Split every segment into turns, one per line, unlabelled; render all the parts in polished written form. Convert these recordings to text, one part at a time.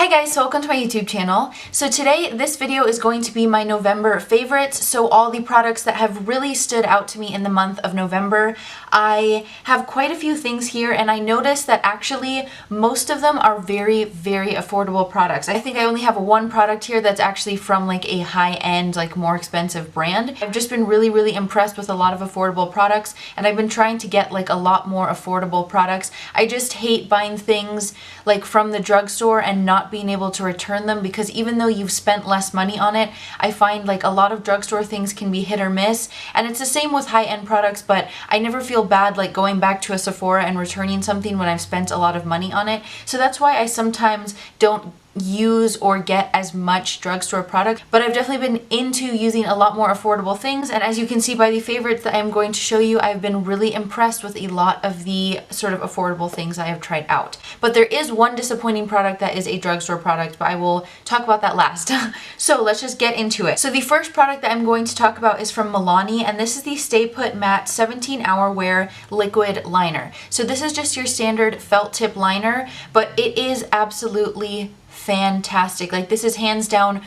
Hi guys, so welcome to my YouTube channel. So today this video is going to be my November favorites, so all the products that have really stood out to me in the month of November. I have quite a few things here and I noticed that actually most of them are very affordable products. I think I only have one product here that's actually from like a high-end, like more expensive brand. I've just been really impressed with a lot of affordable products and I've been trying to get like a lot more affordable products. I just hate buying things like from the drugstore and not being able to return them, because even though you've spent less money on it, I find like a lot of drugstore things can be hit or miss, and it's the same with high-end products, but I never feel bad like going back to a Sephora and returning something when I've spent a lot of money on it. So that's why I sometimes don't use or get as much drugstore product, but I've definitely been into using a lot more affordable things, and as you can see by the favorites that I'm going to show you, I've been really impressed with a lot of the sort of affordable things I have tried out. But there is one disappointing product that is a drugstore product, but I will talk about that last. So let's just get into it. So the first product that I'm going to talk about is from Milani, and this is the Stay Put Matte 17-Hour Wear Liquid Liner. So this is just your standard felt tip liner, but it is absolutely fantastic. Like, this is hands down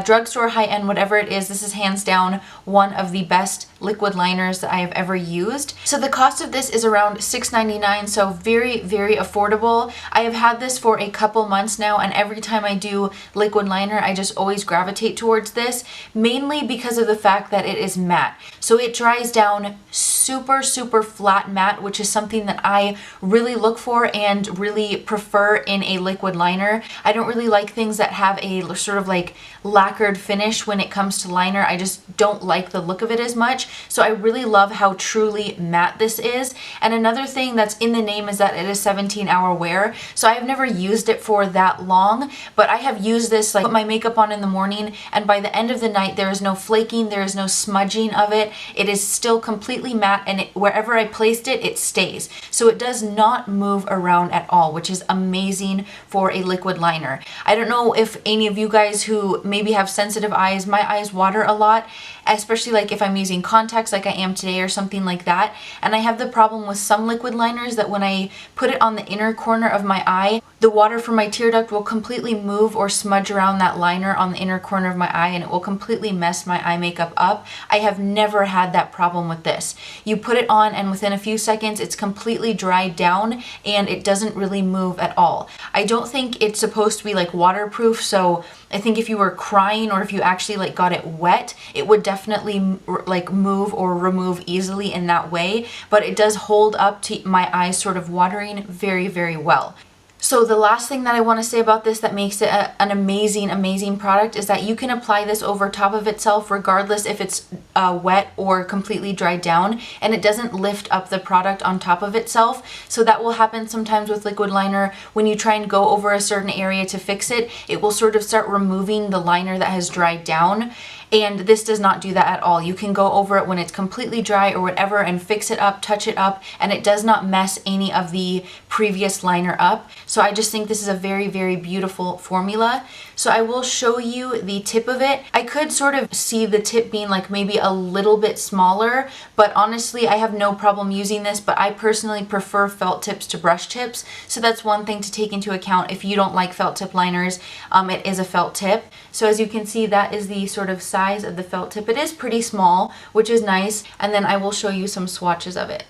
drugstore, high-end, whatever it is, this is hands down one of the best liquid liners that I have ever used. So the cost of this is around $6.99, so very affordable. I have had this for a couple months now, and every time I do liquid liner I just always gravitate towards this, mainly because of the fact that it is matte. So it dries down super flat matte, which is something that I really look for and really prefer in a liquid liner. I don't really like things that have a sort of like lacquered finish when it comes to liner. I just don't like the look of it as much. So I really love how truly matte this is. And another thing that's in the name is that it is 17-hour wear. So I have never used it for that long, but I have used this, like, put my makeup on in the morning, and by the end of the night there is no flaking, there is no smudging of it. It is still completely matte, and wherever I placed it, it stays. So it does not move around at all, which is amazing for a liquid liner. I don't know if any of you guys who maybe have sensitive eyes, my eyes water a lot, especially like if I'm using contacts like I am today or something like that, and I have the problem with some liquid liners that when I put it on the inner corner of my eye, the water from my tear duct will completely move or smudge around that liner on the inner corner of my eye, and it will completely mess my eye makeup up. I have never had that problem with this. You put it on and within a few seconds it's completely dried down and it doesn't really move at all. I don't think it's supposed to be like waterproof, so I think if you were crying or if you actually like got it wet, it would definitely like move or remove easily in that way, but it does hold up to my eyes sort of watering very well. So the last thing that I want to say about this that makes it an amazing product is that you can apply this over top of itself regardless if it's wet or completely dried down, and it doesn't lift up the product on top of itself. So that will happen sometimes with liquid liner. When you try and go over a certain area to fix it, it will sort of start removing the liner that has dried down. And this does not do that at all. You can go over it when it's completely dry or whatever and fix it up, touch it up, and it does not mess any of the previous liner up. So I just think this is a very beautiful formula. So I will show you the tip of it. I could sort of see the tip being like maybe a little bit smaller, but honestly I have no problem using this, but I personally prefer felt tips to brush tips. So that's one thing to take into account if you don't like felt tip liners. It is a felt tip. So as you can see, that is the sort of size of the felt tip. It is pretty small, which is nice, and then I will show you some swatches of it.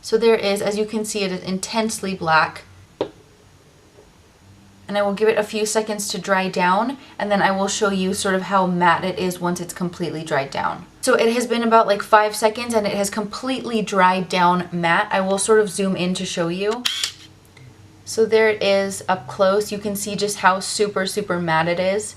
So there is, as you can see, it is intensely black. And I will give it a few seconds to dry down, and then I will show you sort of how matte it is once it's completely dried down. So it has been about like 5 seconds and it has completely dried down matte. I will sort of zoom in to show you. So there it is up close. You can see just how super matte it is.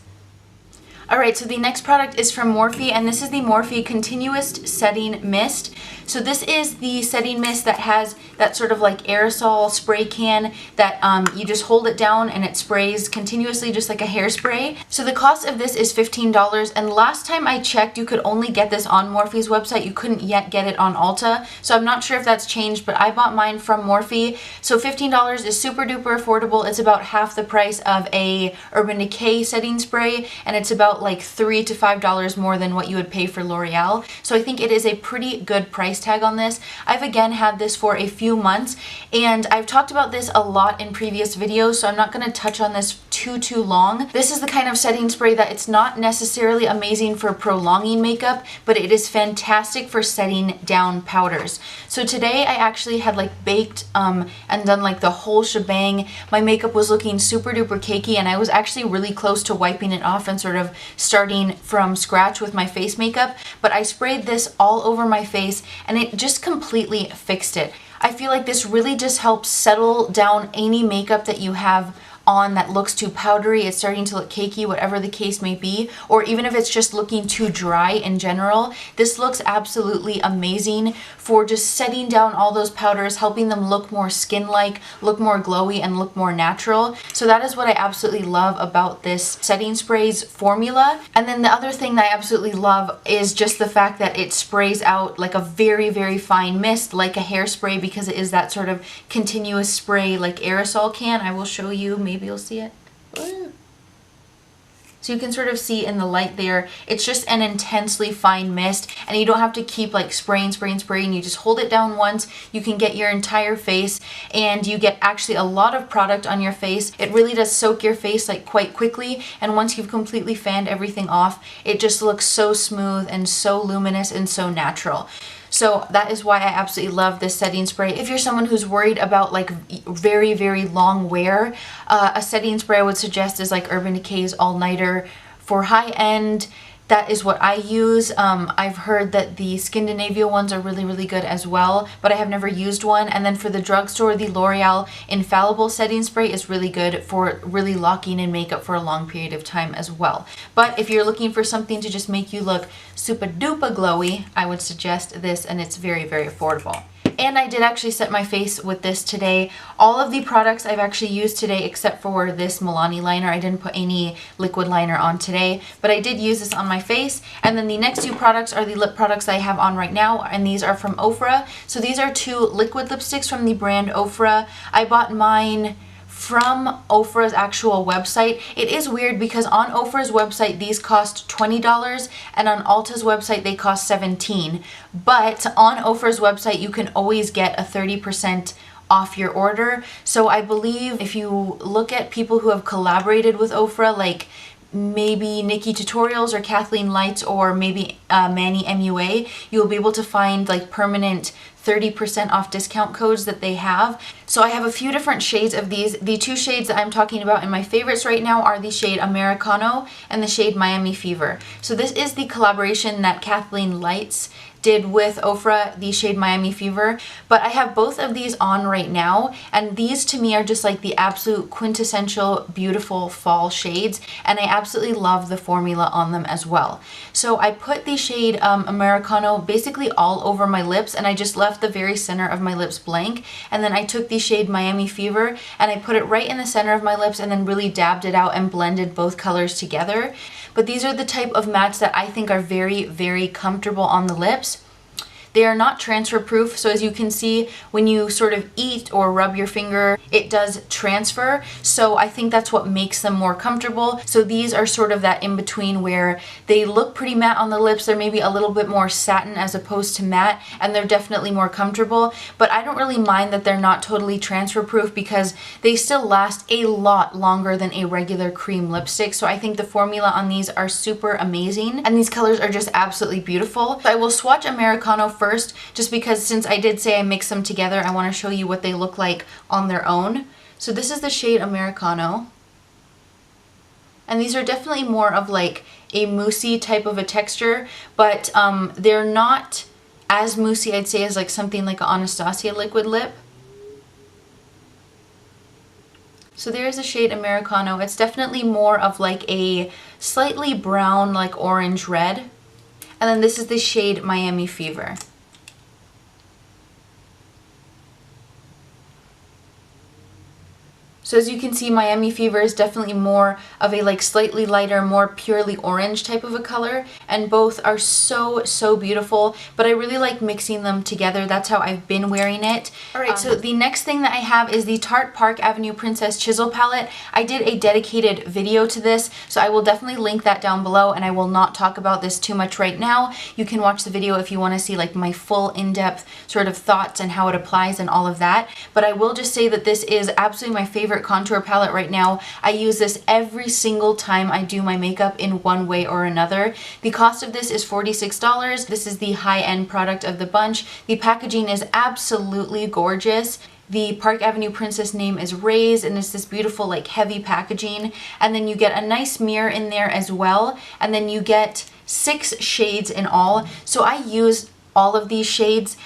Alright, so the next product is from Morphe, and this is the Morphe Continuous Setting Mist. So this is the setting mist that has that sort of like aerosol spray can that you just hold it down and it sprays continuously just like a hairspray. So the cost of this is $15, and last time I checked you could only get this on Morphe's website. You couldn't yet get it on Ulta, so I'm not sure if that's changed, but I bought mine from Morphe. So $15 is super duper affordable. It's about half the price of a Urban Decay setting spray, and it's about like $3 to $5 more than what you would pay for L'Oreal. So I think it is a pretty good price tag on this. I've again had this for a few months, and I've talked about this a lot in previous videos, so I'm not going to touch on this too long. This is the kind of setting spray that it's not necessarily amazing for prolonging makeup, but it is fantastic for setting down powders. So today I actually had like baked and done like the whole shebang. My makeup was looking super duper cakey, and I was actually really close to wiping it off and sort of starting from scratch with my face makeup, but I sprayed this all over my face and it just completely fixed it. I feel like this really just helps settle down any makeup that you have on that looks too powdery, it's starting to look cakey, whatever the case may be, or even if it's just looking too dry in general. This looks absolutely amazing for just setting down all those powders, helping them look more skin-like, look more glowy, and look more natural. So that is what I absolutely love about this setting sprays formula. And then the other thing that I absolutely love is just the fact that it sprays out like a very, very fine mist, like a hairspray, because it is that sort of continuous spray like aerosol can. I will show you, maybe you'll see it. So you can sort of see in the light there, it's just an intensely fine mist, and you don't have to keep like spraying. You just hold it down once, you can get your entire face, and you get actually a lot of product on your face. It really does soak your face like quite quickly, and once you've completely fanned everything off, it just looks so smooth and so luminous and so natural. So that is why I absolutely love this setting spray. If you're someone who's worried about like very, very long wear, a setting spray I would suggest is like Urban Decay's All Nighter. For high end, that is what I use. I've heard that the Skindinavia ones are really, really good as well, but I have never used one. And then for the drugstore, the L'Oreal Infallible setting spray is really good for really locking in makeup for a long period of time as well. But if you're looking for something to just make you look super duper glowy, I would suggest this, and it's very, very affordable. And I did actually set my face with this today. All of the products I've actually used today except for this Milani liner. I didn't put any liquid liner on today, but I did use this on my face. And then the next two products are the lip products I have on right now, and these are from Ofra. So these are two liquid lipsticks from the brand Ofra. I bought mine from Ofra's actual website. It is weird because on Ofra's website these cost $20 and on Ulta's website they cost $17. But on Ofra's website you can always get a 30% off your order. So I believe if you look at people who have collaborated with Ofra, like maybe Nikki Tutorials or Kathleen Lights or maybe Manny MUA, you'll be able to find like permanent 30% off discount codes that they have. So I have a few different shades of these. The two shades that I'm talking about in my favorites right now are the shade Americano and the shade Miami Fever. So this is the collaboration that Kathleen Lights did with Ofra, the shade Miami Fever, but I have both of these on right now, and these to me are just like the absolute quintessential beautiful fall shades, and I absolutely love the formula on them as well. So I put the shade Americano basically all over my lips, and I just left the very center of my lips blank, and then I took the shade Miami Fever and I put it right in the center of my lips and then really dabbed it out and blended both colors together. But these are the type of mattes that I think are very, very comfortable on the lips. They are not transfer proof, so as you can see, when you sort of eat or rub your finger, it does transfer. So I think that's what makes them more comfortable. So these are sort of that in between where they look pretty matte on the lips. They're maybe a little bit more satin as opposed to matte, and they're definitely more comfortable. But I don't really mind that they're not totally transfer proof because they still last a lot longer than a regular cream lipstick. So I think the formula on these are super amazing, and these colors are just absolutely beautiful. So I will swatch Americano first, just because since I did say I mixed them together, I want to show you what they look like on their own. So this is the shade Americano, and these are definitely more of like a moussey type of a texture, but they're not as moussey, I'd say, as like something like an Anastasia liquid lip. So there's the shade Americano. It's definitely more of like a slightly brown, like orange red. And then this is the shade Miami Fever. So as you can see, Miami Fever is definitely more of a like slightly lighter, more purely orange type of a color, and both are so, so beautiful, but I really like mixing them together. That's how I've been wearing it. Alright, so the next thing that I have is the Tarte Park Avenue Princess Chisel Palette. I did a dedicated video to this, so I will definitely link that down below, and I will not talk about this too much right now. You can watch the video if you want to see like my full in-depth sort of thoughts and how it applies and all of that, but I will just say that this is absolutely my favorite favorite contour palette right now. I use this every single time I do my makeup in one way or another. The cost of this is $46. This is the high-end product of the bunch. The packaging is absolutely gorgeous. The Park Avenue Princess name is raised, and it's this beautiful like heavy packaging. And then you get a nice mirror in there as well. And then you get 6 shades in all. So I use all of these shades.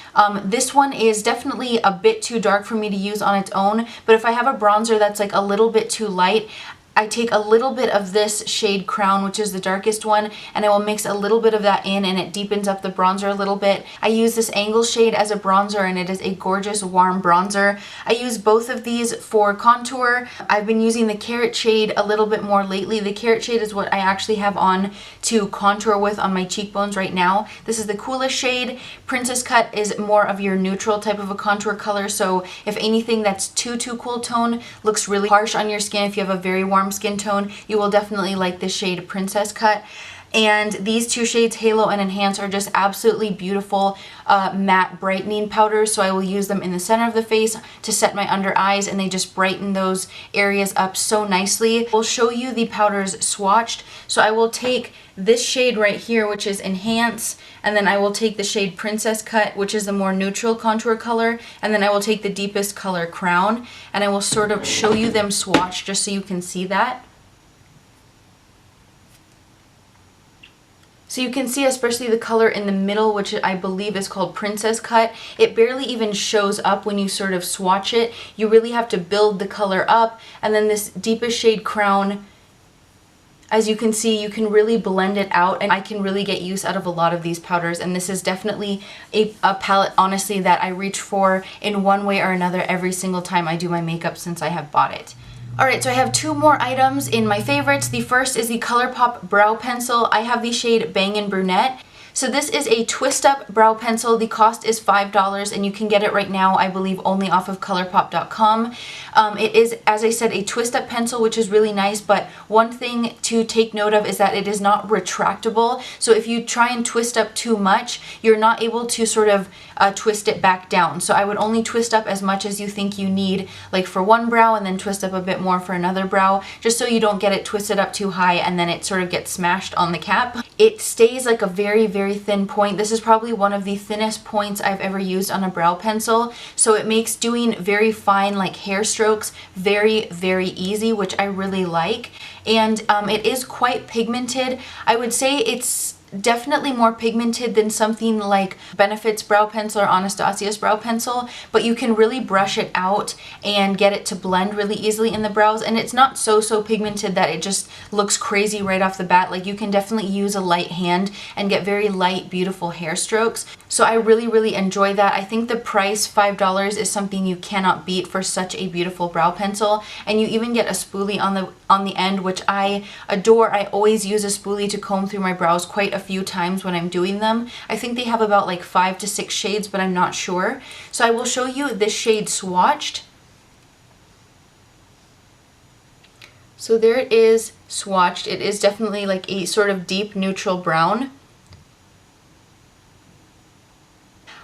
This one is definitely a bit too dark for me to use on its own, but if I have a bronzer that's like a little bit too light, I take a little bit of this shade Crown, which is the darkest one, and I will mix a little bit of that in, and it deepens up the bronzer a little bit. I use this Angle shade as a bronzer, and it is a gorgeous warm bronzer. I use both of these for contour. I've been using the Carrot shade a little bit more lately. The Carrot shade is what I actually have on to contour with on my cheekbones right now. This is the coolest shade. Princess Cut is more of your neutral type of a contour color, so if anything that's too cool tone looks really harsh on your skin, if you have a very warm skin tone, you will definitely like this shade Princess Cut. And these 2 shades, Halo and Enhance, are just absolutely beautiful matte brightening powders, so I will use them in the center of the face to set my under eyes, and they just brighten those areas up so nicely. We'll show you the powders swatched. So I will take this shade right here, which is Enhance, and then I will take the shade Princess Cut, which is the more neutral contour color, and then I will take the deepest color Crown, and I will sort of show you them swatched just so you can see that. So you can see especially the color in the middle, which I believe is called Princess Cut. It barely even shows up when you sort of swatch it. You really have to build the color up. And then this deepest shade Crown, as you can see, you can really blend it out, and I can really get use out of a lot of these powders. And this is definitely a palette, honestly, that I reach for in one way or another every single time I do my makeup since I have bought it. Alright, so I have 2 more items in my favorites. The first is the Colourpop Brow Pencil. I have the shade Bangin' Brunette. So this is a twist up brow pencil. The cost is $5, and you can get it right now, I believe, only off of colourpop.com. It is, as I said, a twist up pencil, which is really nice, but one thing to take note of is that it is not retractable. So if you try and twist up too much, you're not able to sort of twist it back down. So I would only twist up as much as you think you need, like for one brow, and then twist up a bit more for another brow, just so you don't get it twisted up too high and then it sort of gets smashed on the cap. It stays like a very thin point. This is probably one of the thinnest points I've ever used on a brow pencil, so it makes doing very fine like hair strokes very easy, which I really like. And it is quite pigmented. I would say it's definitely more pigmented than something like Benefit's brow pencil or Anastasia's brow pencil, but you can really brush it out and get it to blend really easily in the brows, and it's not so pigmented that it just looks crazy right off the bat. Like, you can definitely use a light hand and get very light, beautiful hair strokes. So I really enjoy that. I think the price, $5, is something you cannot beat for such a beautiful brow pencil, and you even get a spoolie on the end, which I adore. I always use a spoolie to comb through my brows quite a few times when I'm doing them. I think they have about like 5 to 6 shades, but I'm not sure. So I will show you this shade swatched. So there it is swatched. It is definitely like a sort of deep neutral brown.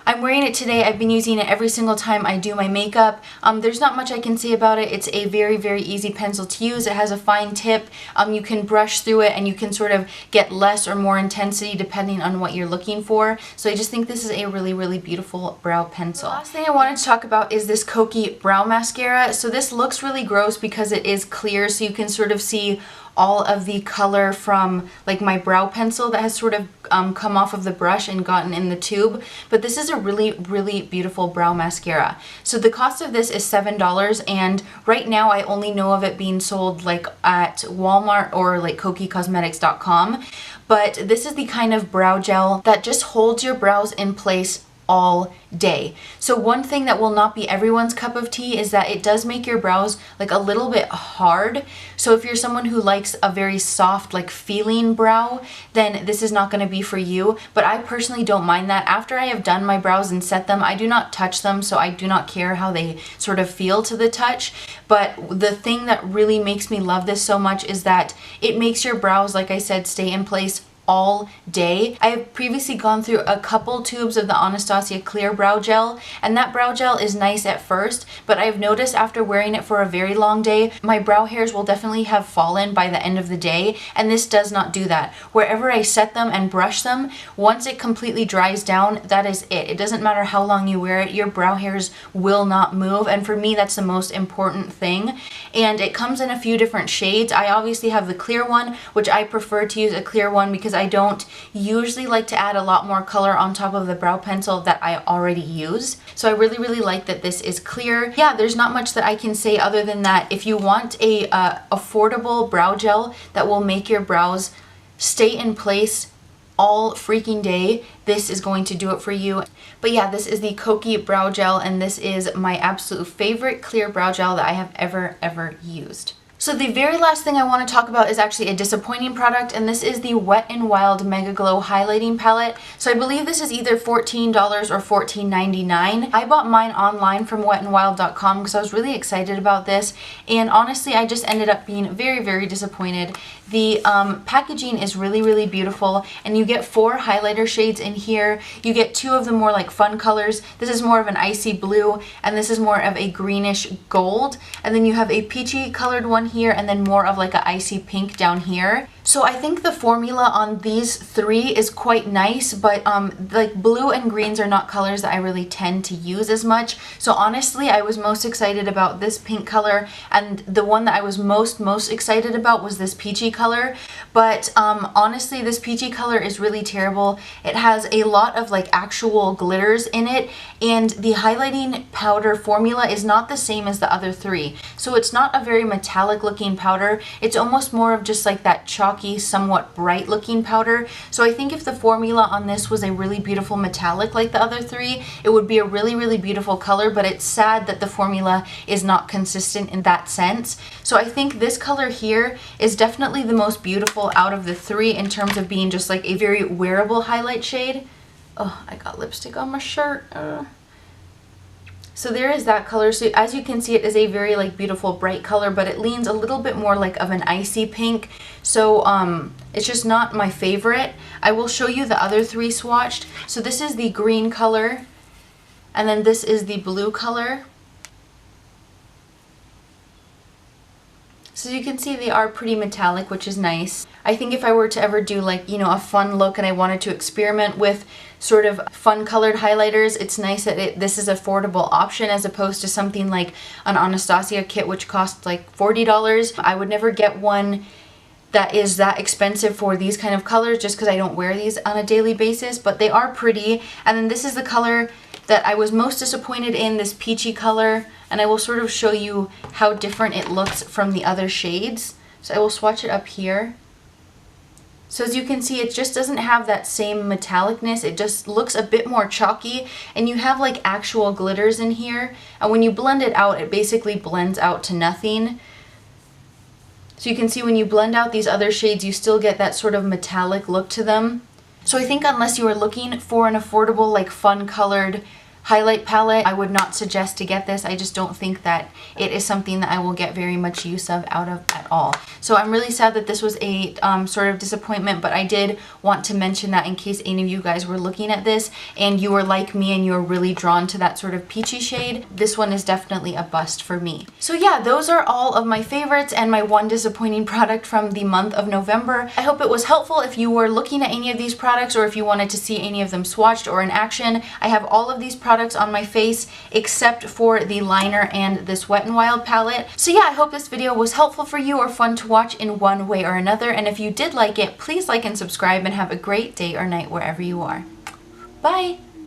I'm wearing it today. I've been using it every single time I do my makeup. There's not much I can say about it. It's a very easy pencil to use. It has a fine tip. You can brush through it, and you can sort of get less or more intensity depending on what you're looking for. So I just think this is a really beautiful brow pencil. The last thing I wanted to talk about is this Kokie Brow Mascara. So this looks really gross because it is clear, so you can sort of see all of the color from like my brow pencil that has sort of come off of the brush and gotten in the tube. But this is a really beautiful brow mascara. So the cost of this is $7, and right now I only know of it being sold like at Walmart or like KokieCosmetics.com. But this is the kind of brow gel that just holds your brows in place all day. So one thing that will not be everyone's cup of tea is that it does make your brows like a little bit hard. So if you're someone who likes a very soft like feeling brow, then this is not going to be for you. But I personally don't mind that. After I have done my brows and set them, I do not touch them, so I do not care how they sort of feel to the touch. But the thing that really makes me love this so much is that it makes your brows, like I said, stay in place all day. I have previously gone through a couple tubes of the Anastasia Clear Brow Gel, and that brow gel is nice at first, but I've noticed after wearing it for a very long day, my brow hairs will definitely have fallen by the end of the day, and this does not do that. Wherever I set them and brush them, once it completely dries down, that is it. It doesn't matter how long you wear it, your brow hairs will not move, and for me that's the most important thing. And it comes in a few different shades. I obviously have the clear one, which I prefer to use a clear one because I don't usually like to add a lot more color on top of the brow pencil that I already use. So I really like that this is clear. Yeah, there's not much that I can say other than that. If you want a affordable brow gel that will make your brows stay in place all freaking day, this is going to do it for you. But yeah, this is the Kokie Brow Gel, and this is my absolute favorite clear brow gel that I have ever used. So the very last thing I want to talk about is actually a disappointing product, and this is the Wet n Wild Mega Glow Highlighting Palette. So I believe this is either $14 or $14.99. I bought mine online from wetnwild.com because I was really excited about this, and honestly I just ended up being very disappointed. The packaging is really beautiful, and you get 4 highlighter shades in here. You get 2 of the more like fun colors. This is more of an icy blue, and this is more of a greenish gold, and then you have a peachy colored one here, and then more of like an icy pink down here. So I think the formula on these 3 is quite nice, but like blue and greens are not colors that I really tend to use as much. So honestly, I was most excited about this pink color, and the one that I was most excited about was this peachy color. But honestly, this peachy color is really terrible. It has a lot of like actual glitters in it, and the highlighting powder formula is not the same as the other 3. So it's not a very metallic looking powder. It's almost more of just like that chalky, somewhat bright looking powder. So I think if the formula on this was a really beautiful metallic like the other 3, it would be a really beautiful color, but it's sad that the formula is not consistent in that sense. So I think this color here is definitely the most beautiful out of the 3 in terms of being just like a very wearable highlight shade. Oh, I got lipstick on my shirt. So there is that color. So as you can see, it is a very like beautiful bright color, but it leans a little bit more like of an icy pink. So it's just not my favorite. I will show you the other 3 swatched. So this is the green color, and then this is the blue color. So you can see they are pretty metallic, which is nice. I think if I were to ever do like, you know, a fun look and I wanted to experiment with sort of fun colored highlighters, it's nice that this is an affordable option as opposed to something like an Anastasia kit which costs like $40. I would never get one that is that expensive for these kind of colors just because I don't wear these on a daily basis, but they are pretty. And then this is the color that I was most disappointed in, this peachy color, and I will sort of show you how different it looks from the other shades. So I will swatch it up here. So as you can see, it just doesn't have that same metallicness. It just looks a bit more chalky, and you have like actual glitters in here, and when you blend it out, it basically blends out to nothing. So you can see when you blend out these other shades, you still get that sort of metallic look to them. So I think unless you are looking for an affordable, like fun colored highlight palette, I would not suggest to get this. I just don't think that it is something that I will get very much use of out of at all. So I'm really sad that this was a sort of disappointment, but I did want to mention that in case any of you guys were looking at this and you were like me and you were really drawn to that sort of peachy shade, this one is definitely a bust for me. So yeah, those are all of my favorites and my one disappointing product from the month of November. I hope it was helpful if you were looking at any of these products or if you wanted to see any of them swatched or in action. I have all of these products on my face except for the liner and this Wet n Wild palette. So yeah, I hope this video was helpful for you or fun to watch in one way or another, and if you did like it, please like and subscribe and have a great day or night wherever you are. Bye!